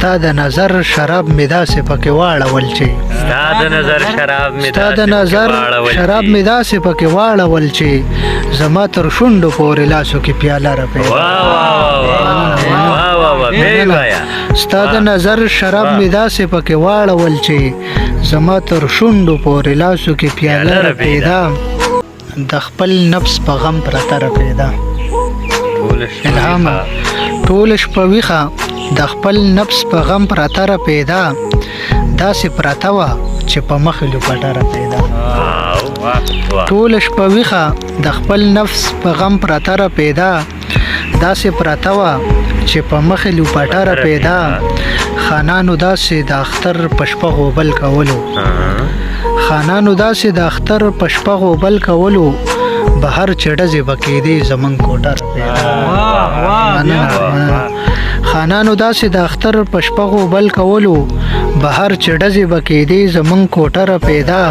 تا د نظر شراب می داسې پکې واړول چې ستا د نظر شراب می ستا د نظر شراب می داسې پکې واړول چې زما تر شونډو پورې لاسو کې پیاله را پیدا واه واه واه بیل وایا ستا د نظر شراب می داسې پکې واړول چې زما تر شونډو پورې لاسو کې پیاله را پیدا د خپل نفس په غم پرته را پیدا الهام ټول شپه ویښه د خپل نفس په غم پرته را پیدا داسې پرته وه چې په مخې لوپټه را پیدا ټول شپه ویښه د خپل نفس په غم پرته را پیدا داسې پرته وه چې په مخې لوپټه را پیدا خانانو داسې د اختر په شپه غوبل کولو خانانو داسې د اختر په شپه غوبل کولو بهر چې ډزې به کېدې زمونږ کوټه را پیدا خانانو داسې د اختر په شپه غوبل کولو بهر چې ډزې به کېدې زمونږ کوټه را پیدا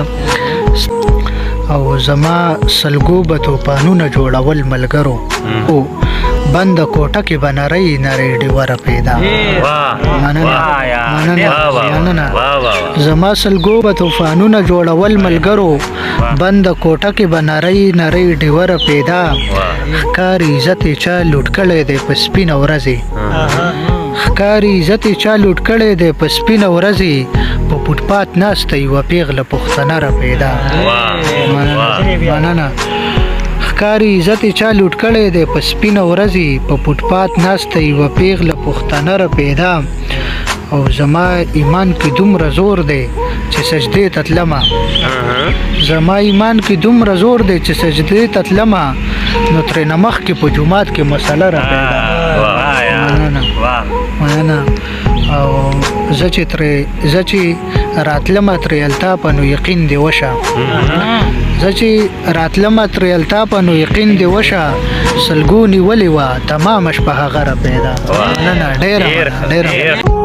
او زما سلګو به توپانونه جوړول ملګرو بند کوټه کې به نری نری ډیوره پیدا مننه زما سلګو به توفانونه جوړول ملګرو بند کوټه کې به نری نری ډیوره پیدا ښکاري عزت یې چا لوټ کړی دی په سپینه ورځې ښکاري عزت یې چا لوټ کړی دی په سپینه ورځې په فوټپات ناسته یوه پیغله پښتنه را پیدا مننه ښکاري عزت یې چا لوټ کړی دی په سپینه ورځې په فوټپات ناسته یوه پیغله پښتنه را پیدا او زما ایمان کې دومره زور دی چې سجدې ته تلمه زما ایمان کې دومره زور دی چې سجدې ته تلمه نو ترېنه مخکې په جومات کې مسله را پیدا مننه او زه چې راتلمه ترې الطافه نو یقین دې وشه زه چې راتلمه ترې الطافه نو یقین دې وشه سلګو نیولې وه تمامه شپه هغه را پیدا مننه ډېره